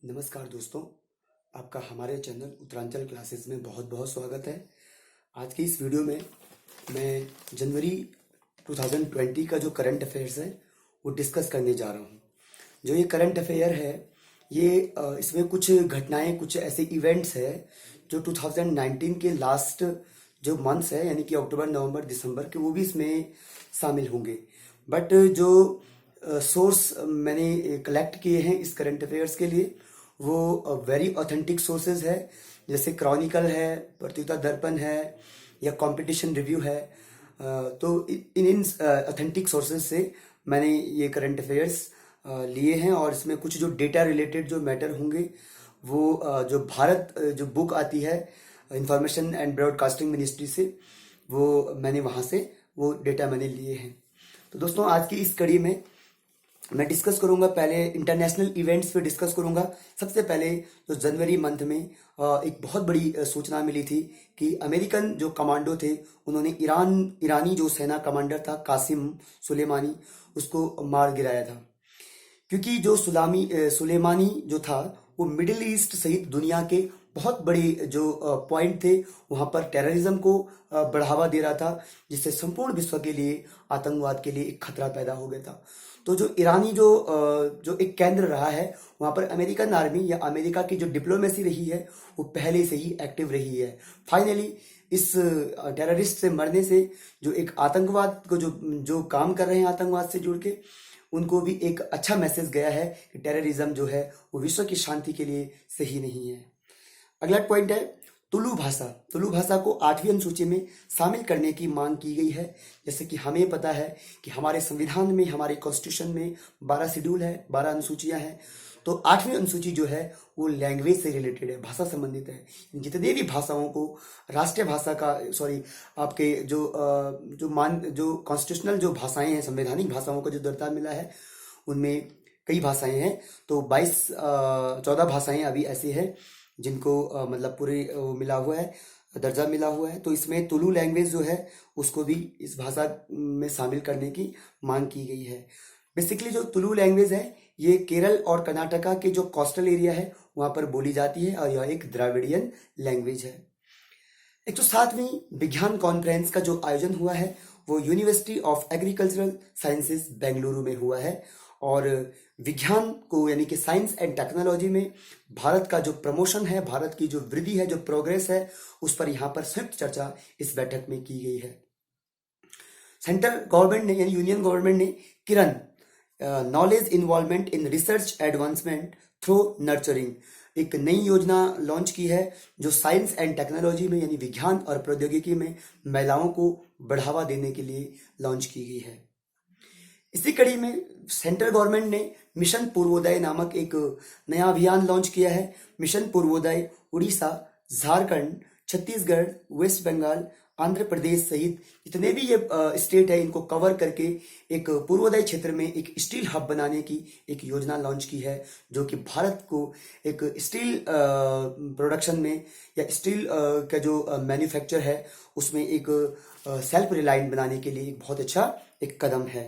नमस्कार दोस्तों, आपका हमारे चैनल उत्तरांचल क्लासेस में बहुत बहुत स्वागत है। आज की इस वीडियो में मैं जनवरी 2020 का जो करंट अफेयर्स है वो डिस्कस करने जा रहा हूँ। जो ये करंट अफेयर है ये इसमें कुछ घटनाएं, कुछ ऐसे इवेंट्स है जो 2019 के लास्ट जो मंथ्स है यानी कि अक्टूबर, नवंबर, दिसंबर के, वो भी इसमें शामिल होंगे। बट जो सोर्स मैंने कलेक्ट किए हैं इस करंट अफेयर्स के लिए वो वेरी ऑथेंटिक सोर्सेज है, जैसे क्रॉनिकल है, प्रत्युत्तर दर्पण है या कंपटीशन रिव्यू है। तो इन ऑथेंटिक सोर्सेज से मैंने ये करंट अफेयर्स लिए हैं और इसमें कुछ जो डेटा रिलेटेड जो मैटर होंगे वो जो भारत जो बुक आती है इंफॉर्मेशन एंड ब्रॉडकास्टिंग मिनिस्ट्री से, वो मैंने वहाँ से वो डेटा मैंने लिए हैं। तो दोस्तों, आज की इस कड़ी में मैं डिस्कस करूंगा, पहले इंटरनेशनल इवेंट्स पे डिस्कस करूंगा। सबसे पहले जो जनवरी मंथ में एक बहुत बड़ी सूचना मिली थी कि अमेरिकन जो कमांडो थे उन्होंने ईरानी जो सेना कमांडर था कासिम सुलेमानी, उसको मार गिराया था। क्योंकि जो सुलेमानी जो था वो मिडिल ईस्ट सहित दुनिया के बहुत बड़े जो पॉइंट थे वहां पर टेररिज्म को बढ़ावा दे रहा था, जिससे संपूर्ण विश्व के लिए आतंकवाद के लिए एक खतरा पैदा हो गया था। तो जो ईरानी जो एक केंद्र रहा है वहां पर अमेरिकन आर्मी या अमेरिका की जो डिप्लोमेसी रही है वो पहले से ही एक्टिव रही है। फाइनली इस टेररिस्ट से मरने से जो एक आतंकवाद को जो जो काम कर रहे हैं आतंकवाद से जुड़ के, उनको भी एक अच्छा मैसेज गया है कि टेररिज्म जो है वो विश्व की शांति के लिए सही नहीं है। अगला पॉइंट है तुलु भाषा। तुलु भाषा को 8वीं अनुसूची में शामिल करने की मांग की गई है। जैसे कि हमें पता है कि हमारे संविधान में, हमारे कॉन्स्टिट्यूशन में 12 शेड्यूल है, 12 अनुसूचियां हैं। तो 8वीं अनुसूची जो है वो लैंग्वेज से रिलेटेड है, भाषा संबंधित है। जितने भी भाषाओं को राष्ट्रीय भाषा का आपके जो कॉन्स्टिट्यूशनल जो भाषाएं हैं, संवैधानिक भाषाओं का जो दर्जा मिला है उनमें कई भाषाएं हैं। तो 14 भाषाएं अभी ऐसी है जिनको मतलब पूरे मिला हुआ है, दर्जा मिला हुआ है। तो इसमें तुलु लैंग्वेज जो है उसको भी इस भाषा में शामिल करने की मांग की गई है। बेसिकली जो तुलु लैंग्वेज है ये केरल और कर्नाटका के जो कोस्टल एरिया है वहां पर बोली जाती है और यह एक द्राविडियन लैंग्वेज है। 107वीं विज्ञान कॉन्फ्रेंस का जो आयोजन हुआ है वो university of agricultural sciences Bengaluru में हुआ है और विज्ञान को यानी कि साइंस एंड टेक्नोलॉजी में भारत का जो प्रमोशन है, भारत की जो वृद्धि है, जो प्रोग्रेस है, उस पर यहाँ पर संयुक्त चर्चा इस बैठक में की गई है। सेंट्रल गवर्नमेंट ने यानी यूनियन गवर्नमेंट ने Kiran knowledge involvement in research advancement through nurturing एक नई योजना लॉन्च की है जो साइंस एंड टेक्नोलॉजी में यानी विज्ञान और प्रौद्योगिकी में महिलाओं को बढ़ावा देने के लिए लॉन्च की गई है। इसी कड़ी में सेंट्रल गवर्नमेंट ने मिशन पूर्वोदय नामक एक नया अभियान लॉन्च किया है। मिशन पूर्वोदय उड़ीसा, झारखंड, छत्तीसगढ़, वेस्ट बंगाल, आंध्र प्रदेश सहित जितने भी ये स्टेट है इनको कवर करके एक पूर्वोदय क्षेत्र में एक स्टील हब बनाने की एक योजना लॉन्च की है, जो कि भारत को एक स्टील प्रोडक्शन में या स्टील का जो मैन्युफैक्चर है उसमें एक सेल्फ रिलायंट बनाने के लिए एक बहुत अच्छा एक कदम है।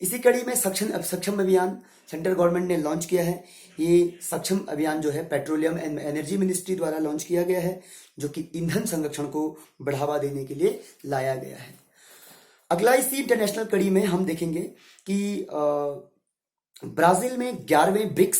इसी कड़ी में सक्षम अभियान सेंट्रल गवर्नमेंट ने लॉन्च किया है। ये सक्षम अभियान जो है पेट्रोलियम एंड एनर्जी मिनिस्ट्री द्वारा लॉन्च किया गया है, जो कि ईंधन संरक्षण को बढ़ावा देने के लिए लाया गया है। अगला इसी इंटरनेशनल कड़ी में हम देखेंगे कि ब्राजील में 11वें ब्रिक्स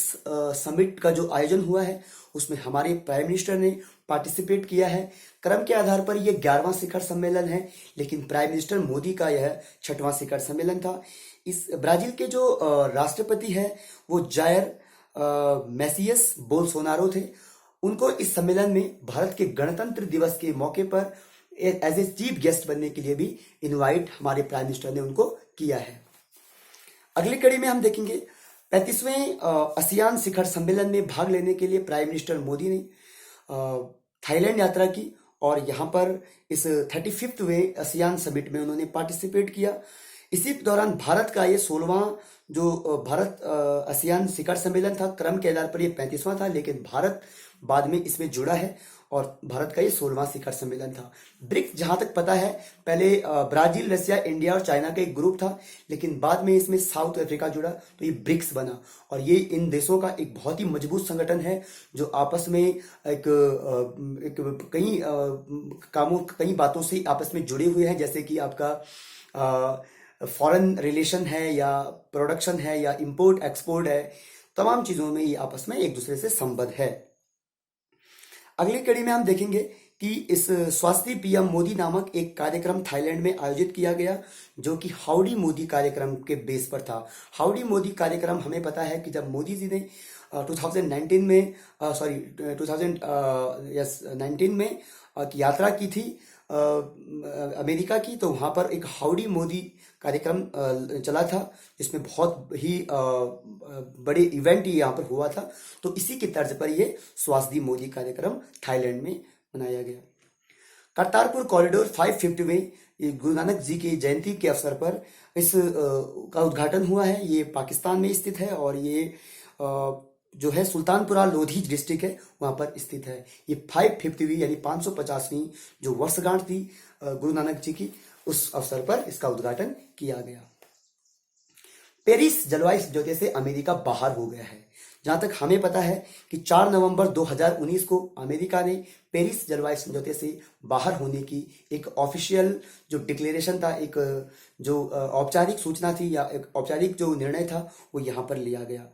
समिट का जो आयोजन हुआ है उसमें हमारे प्राइम मिनिस्टर ने पार्टिसिपेट किया है। क्रम के आधार पर यह 11वां शिखर सम्मेलन है, लेकिन प्राइम मिनिस्टर मोदी का यह 6वां शिखर सम्मेलन था। इस ब्राजील के जो राष्ट्रपति है वो जायर मेसियस बोल्सोनारो थे। उनको इस सम्मेलन में भारत के गणतंत्र दिवस के मौके पर एज ए चीफ गेस्ट बनने के लिए भी इनवाइट हमारे प्राइम मिनिस्टर ने उनको किया है। अगली कड़ी में हम देखेंगे 35वें आसियान शिखर सम्मेलन में भाग लेने के लिए प्राइम मिनिस्टर मोदी ने थाईलैंड यात्रा की और यहाँ पर इस 35वें आसियान समिट में उन्होंने पार्टिसिपेट किया। इसी दौरान भारत का ये 16वां जो भारत आसियान शिखर सम्मेलन था, क्रम के आधार पर ये 35वां था, लेकिन भारत बाद में इसमें जुड़ा है और भारत का ये 16वां शिखर सम्मेलन था। ब्रिक्स जहां तक पता है पहले ब्राजील, रसिया, इंडिया और चाइना का एक ग्रुप था, लेकिन बाद में इसमें साउथ अफ्रीका जुड़ा तो ये ब्रिक्स बना और ये इन देशों का एक बहुत ही मजबूत संगठन है जो आपस में कई बातों से आपस में जुड़े हुए हैं, जैसे कि आपका फॉरेन रिलेशन है या प्रोडक्शन है या इंपोर्ट एक्सपोर्ट है, तमाम चीजों में ये आपस में एक दूसरे से संबद्ध है। अगली कड़ी में हम देखेंगे कि इस स्वास्थ्य पीएम मोदी नामक एक कार्यक्रम थाईलैंड में आयोजित किया गया जो कि हाउडी मोदी कार्यक्रम के बेस पर था। हाउडी मोदी कार्यक्रम हमें पता है कि जब मोदी जी ने 2019 में 2019 में यात्रा की थी अमेरिका की, तो वहां पर एक हाउडी मोदी कार्यक्रम चला था जिसमें बहुत ही बड़े इवेंट यहाँ पर हुआ था। तो इसी की तर्ज पर ये स्वास्थ्य मोदी कार्यक्रम थाईलैंड में मनाया गया। करतारपुर कॉरिडोर 550वें गुरु नानक जी की जयंती के अवसर पर इस का उद्घाटन हुआ है। ये पाकिस्तान में स्थित है और ये जो है सुल्तानपुरा लोधी डिस्ट्रिक्ट है वहां पर स्थित है। ये 550वीं यानी 550वीं जो वर्षगांठ थी गुरु नानक जी की, उस अवसर पर इसका उद्घाटन किया गया। पेरिस जलवायु समझौते से अमेरिका बाहर हो गया है। जहां तक हमें पता है कि 4 नवंबर 2019 को अमेरिका ने पेरिस जलवायु समझौते से बाहर होने की एक ऑफिशियल जो डिक्लेरेशन था, एक जो औपचारिक सूचना थी या एक औपचारिक जो निर्णय था वो यहां पर लिया गया।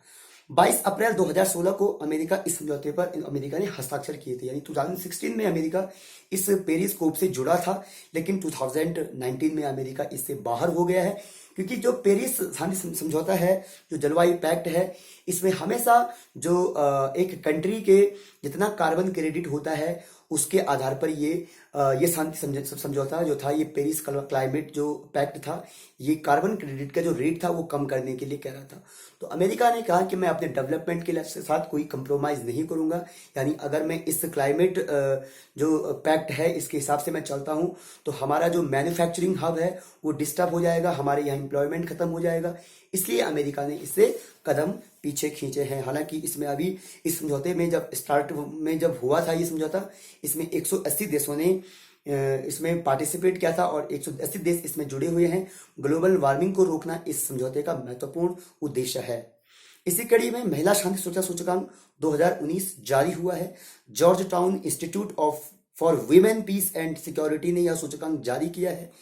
22 अप्रैल 2016 को अमेरिका इस समझौते पर अमेरिका ने हस्ताक्षर किए थे, यानी 2016 में अमेरिका इस पेरिस कोप से जुड़ा था, लेकिन 2019 में अमेरिका इससे बाहर हो गया है क्योंकि जो पेरिस शांति समझौता है, जो जलवायु पैक्ट है, इसमें हमेशा जो एक कंट्री के जितना कार्बन क्रेडिट होता है उसके आधार पर ये शांति समझौता जो था, ये पेरिस क्लाइमेट जो पैक्ट था, ये कार्बन क्रेडिट का जो रेट था वो कम करने के लिए कह रहा था। तो अमेरिका ने कहा कि मैं अपने डेवलपमेंट के साथ कोई कंप्रोमाइज नहीं करूंगा, यानी अगर मैं इस क्लाइमेट जो पैक्ट है इसके हिसाब से मैं चलता हूं तो हमारा जो मैन्युफैक्चरिंग हब है वो डिस्टर्ब हो जाएगा, हमारे यहाँ एम्प्लॉयमेंट खत्म हो जाएगा। इसलिए अमेरिका ने इससे कदम पीछे खींचे हैं। हालांकि इसमें अभी इस समझौते में जब हुआ था ये समझौता, इसमें 180 देशों ने इसमें पार्टिसिपेट किया था और 180 देश इसमें जुड़े हुए हैं। ग्लोबल वार्मिंग को रोकना इस समझौते का महत्वपूर्ण उद्देश्य है। इसी कड़ी में महिला शांति सुरक्षा सूचकांक 2019 जारी हुआ है। Georgetown Institute for Women Peace and Security ने यह सूचकांक जारी किया है।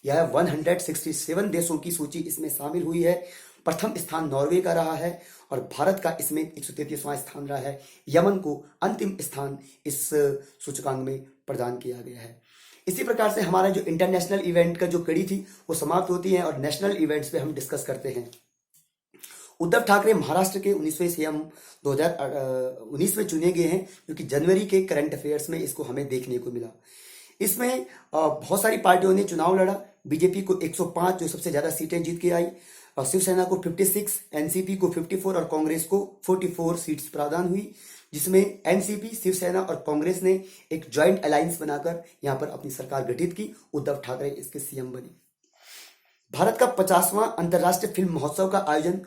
यह 167 देशों की सूची इसमें शामिल हुई है। प्रथम स्थान नॉर्वे का रहा है और भारत का इसमें 133वां स्थान रहा है। यमन को अंतिम स्थान इस सूचकांक में प्रदान किया गया है। इसी प्रकार से हमारा जो इंटरनेशनल इवेंट का जो कड़ी थी वो समाप्त होती है और नेशनल इवेंट्स पे हम डिस्कस करते हैं। उद्धव ठाकरे महाराष्ट्र के 19वें सीएम 2019 में चुने गए हैं, क्योंकि जनवरी के करंट अफेयर्स में इसको हमें देखने को मिला। इसमें बहुत सारी पार्टियों ने चुनाव लड़ा। बीजेपी को 105 जो सबसे ज्यादा सीटें जीत के आई, और शिवसेना को 56, एनसीपी को 54 और कांग्रेस को 44 सीट्स प्रदान हुई, जिसमें एनसीपी, शिवसेना और कांग्रेस ने एक ज्वाइंट अलायंस बनाकर यहां पर अपनी सरकार गठित की। उद्धव ठाकरे इसके सीएम बने। भारत का 50वां अंतर्राष्ट्रीय फिल्म महोत्सव का आयोजन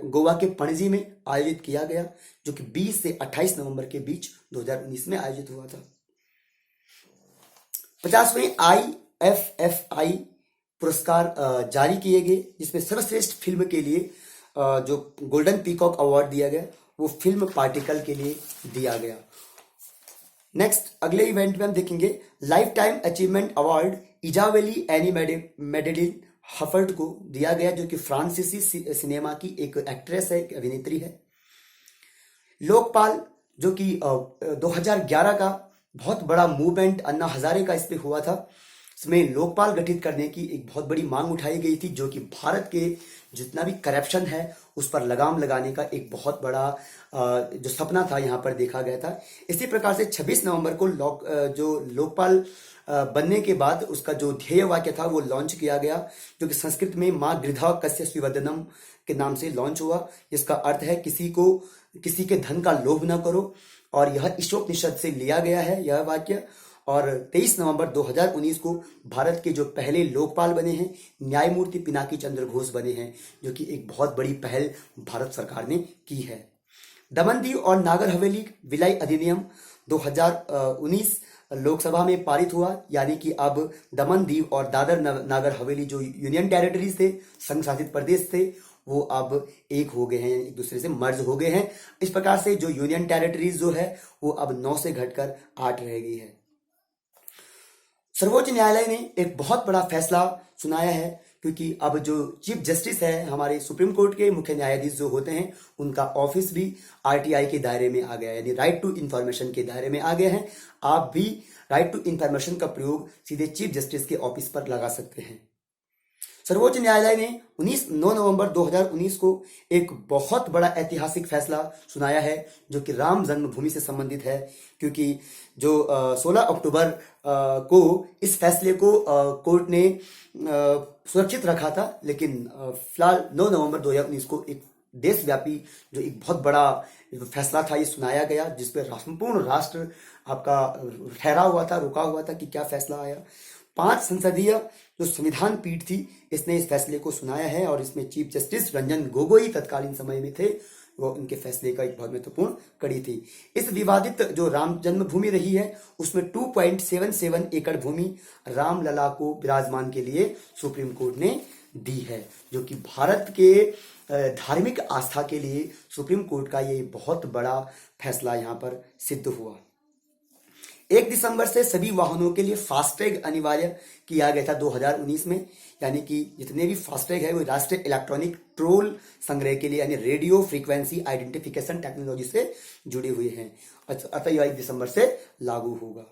गोवा के पणजी में आयोजित किया गया, जो कि 20 से 28 नवंबर के बीच 2019 में आयोजित हुआ था। 50वें IFFI पुरस्कार जारी किए गए, जिसमें सर्वश्रेष्ठ फिल्म के लिए जो गोल्डन पीकॉक अवार्ड दिया गया वो फिल्म पार्टिकल के लिए दिया गया। नेक्स्ट अगले इवेंट में हम देखेंगे lifetime achievement award Isabelle Anne Madeleine Huppert को दिया गया, जो कि फ्रांसीसी सिनेमा की एक एक्ट्रेस है, एक अभिनेत्री है। लोकपाल जो कि 2011 का बहुत बड़ा मूवमेंट अन्ना हजारे का इस पे हुआ था, इसमें लोकपाल गठित करने की एक बहुत बड़ी मांग उठाई गई थी, जो कि भारत के जितना भी करप्शन है उस पर लगाम लगाने का एक बहुत बड़ा जो सपना था यहाँ पर देखा गया था। इसी प्रकार से 26 नवंबर को जो लोकपाल बनने के बाद उसका जो ध्येय वाक्य था वो लॉन्च किया गया, जो कि संस्कृत में माँ गृधा कस्य स्विवदनम के नाम से लॉन्च हुआ, जिसका अर्थ है किसी के धन का लोभ न करो, और यह ईशोपनिषद से लिया गया है यह वाक्य। और 23 नवंबर 2019 को भारत के जो पहले लोकपाल बने हैं न्यायमूर्ति पिनाकी चंद्र घोष बने हैं, जो कि एक बहुत बड़ी पहल भारत सरकार ने की है। दमन दीव और नागर हवेली विलय अधिनियम 2019 लोकसभा में पारित हुआ, यानी कि अब दमन दीव और दादर नागर हवेली जो यूनियन टेरिटरीज थे, संघ शासित प्रदेश थे, वो अब एक हो गए हैं, एक दूसरे से मर्ज हो गए हैं। इस प्रकार से जो यूनियन टेरिटरीज जो है वो अब 9 से घटकर 8 रह गई है। सर्वोच्च न्यायालय ने एक बहुत बड़ा फैसला सुनाया है, क्योंकि अब जो चीफ जस्टिस है हमारे सुप्रीम कोर्ट के मुख्य न्यायाधीश जो होते हैं, उनका ऑफिस भी आरटीआई के दायरे में आ गया है, यानी राइट टू इंफॉर्मेशन के दायरे में आ गए हैं। आप भी राइट टू इंफॉर्मेशन का प्रयोग सीधे चीफ जस्टिस के ऑफिस पर लगा सकते हैं। सर्वोच्च न्यायालय ने 9 नवंबर 2019 को एक बहुत बड़ा ऐतिहासिक फैसला सुनाया है, जो कि राम जन्मभूमि से संबंधित है, क्योंकि जो 16 अक्टूबर को इस फैसले को कोर्ट ने सुरक्षित रखा था, लेकिन फिलहाल 9 नवंबर 2019 को एक देशव्यापी जो एक बहुत बड़ा फैसला था ये सुनाया गया, जिसपे संपूर्ण राष्ट्र आपका ठहरा हुआ था, रुका हुआ था कि क्या फैसला आया। 5 संसदीय जो संविधान पीठ थी, इसने इस फैसले को सुनाया है, और इसमें चीफ जस्टिस रंजन गोगोई तत्कालीन समय में थे, वो उनके फैसले का एक बहुत महत्वपूर्ण कड़ी थी। इस विवादित जो राम जन्मभूमि रही है, उसमें 2.77 एकड़ भूमि रामलला को विराजमान के लिए सुप्रीम कोर्ट ने दी है, जो कि भारत के धार्मिक आस्था के लिए सुप्रीम कोर्ट का ये बहुत बड़ा फैसला यहाँ पर सिद्ध हुआ। 1 दिसंबर से सभी वाहनों के लिए फास्टैग अनिवार्य किया गया था 2019 में, यानी कि जितने भी फास्टैग है वो राष्ट्रीय इलेक्ट्रॉनिक टोल संग्रह के लिए, यानी रेडियो फ्रीक्वेंसी आइडेंटिफिकेशन टेक्नोलॉजी से जुड़े हुए हैं। अतः यह 1 दिसंबर से लागू होगा।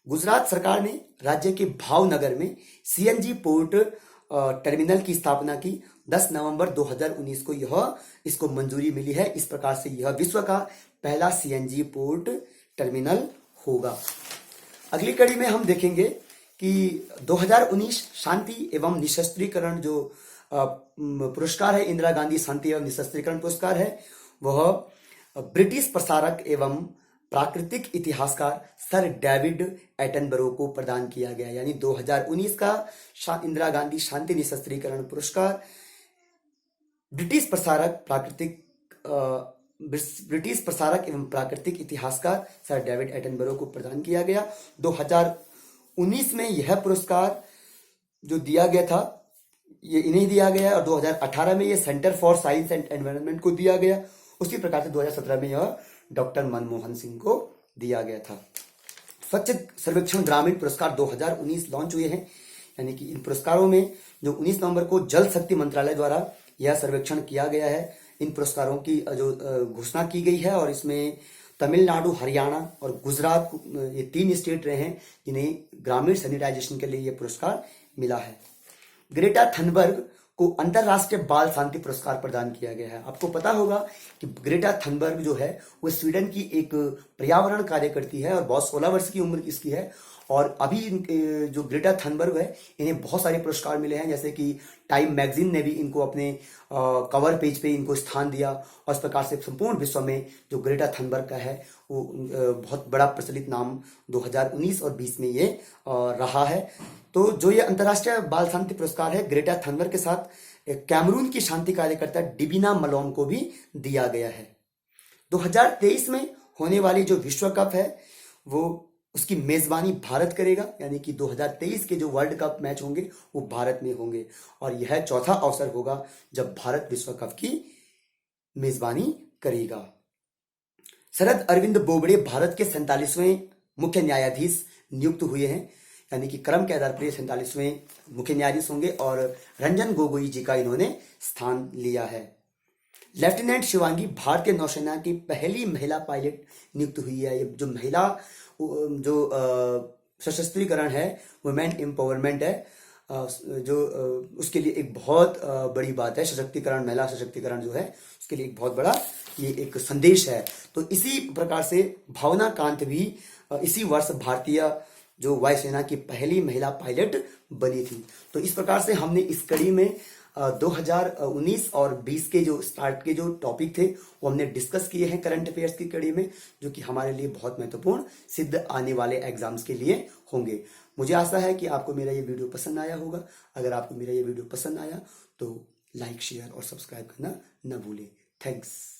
गुजरात सरकार ने राज्य के भावनगर में सीएनजी पोर्ट टर्मिनल की स्थापना की। 10 नवंबर 2019 को इसको मंजूरी मिली है। इस प्रकार से यह विश्व का पहला सीएनजी पोर्ट टर्मिनल होगा। अगली कड़ी में हम देखेंगे कि 2019 शांति एवं निशस्त्रीकरण जो पुरस्कार है, इंदिरा गांधी शांति एवं निशस्त्रीकरण पुरस्कार है, वह ब्रिटिश प्रसारक एवं प्राकृतिक इतिहासकार सर डेविड एटनबरो को प्रदान किया गया। यानी 2019 का इंदिरा गांधी शांति निशस्त्रीकरण पुरस्कार ब्रिटिश प्रसारक एवं प्राकृतिक इतिहासकार सर डेविड एटनबरो को प्रदान किया गया। 2019 में यह पुरस्कार जो दिया गया था ये इन्हें दिया गया, और 2018 में यह centre for science and environment को दिया गया। उसी प्रकार से 2017 में यह डॉक्टर मनमोहन सिंह को दिया गया था। स्वच्छ सर्वेक्षण ग्रामीण पुरस्कार 2019 लॉन्च हुए हैं, यानी कि इन पुरस्कारों में जो 19 नवंबर को जल शक्ति मंत्रालय द्वारा यह सर्वेक्षण किया गया है। इन पुरस्कारों की जो घोषणा की गई है, और इसमें तमिलनाडु, हरियाणा और गुजरात ये 3 स्टेट रहे हैं जिन्हें ग्रामीण सैनिटाइजेशन के लिए यह पुरस्कार मिला है। ग्रेटा थनबर्ग को अंतरराष्ट्रीय बाल शांति पुरस्कार प्रदान किया गया है। आपको पता होगा कि ग्रेटा थनबर्ग जो है वो स्वीडन की एक पर्यावरण कार्यकर्ती है, और बहुत 16 वर्ष की उम्र इसकी है। और अभी जो ग्रेटा थनबर्ग है, इन्हें बहुत सारे पुरस्कार मिले हैं, जैसे कि टाइम मैगजीन ने भी इनको अपने कवर पेज पे इनको स्थान दिया। और इस प्रकार से संपूर्ण विश्व में जो ग्रेटा थनबर्ग का है वो बहुत बड़ा प्रचलित नाम 2019 और 20 में ये रहा है। तो जो ये अंतर्राष्ट्रीय बाल शांति पुरस्कार है, ग्रेटा थनबर्ग के साथ कैमरून की शांति कार्यकर्ता डिबिना मलोम को भी दिया गया है। 2023 में होने वाली जो विश्व कप है वो उसकी मेजबानी भारत करेगा, यानी कि 2023 के जो वर्ल्ड कप मैच होंगे वो भारत में होंगे, और यह चौथा अवसर होगा जब भारत विश्व कप की मेजबानी करेगा। शरद अरविंद बोबड़े भारत के 47वें मुख्य न्यायाधीश नियुक्त हुए हैं, यानी कि क्रम के आधार पर 47वें मुख्य न्यायाधीश होंगे, और रंजन गोगोई जी का इन्होंने स्थान लिया है। लेफ्टिनेंट शिवांगी भारतीय नौसेना की पहली महिला पायलट नियुक्त हुई है। ये जो महिला जो सशस्त्रीकरण है, वुमेन एम्पावरमेंट है, जो उसके लिए एक बहुत बड़ी बात है। सशक्तिकरण, महिला सशक्तिकरण जो है उसके लिए एक बहुत बड़ा ये एक संदेश है। तो इसी प्रकार से भावना कांत भी इसी वर्ष भारतीय जो वायुसेना की पहली महिला पायलट बनी थी। तो इस प्रकार से हमने इस कड़ी में 2019 और 20 के जो स्टार्ट के जो टॉपिक थे वो हमने डिस्कस किए हैं करंट अफेयर्स की कड़ी में, जो कि हमारे लिए बहुत महत्वपूर्ण सिद्ध आने वाले एग्जाम्स के लिए होंगे। मुझे आशा है कि आपको मेरा ये वीडियो पसंद आया होगा। अगर आपको मेरा ये वीडियो पसंद आया तो लाइक, शेयर और सब्सक्राइब करना न भूलें। थैंक्स।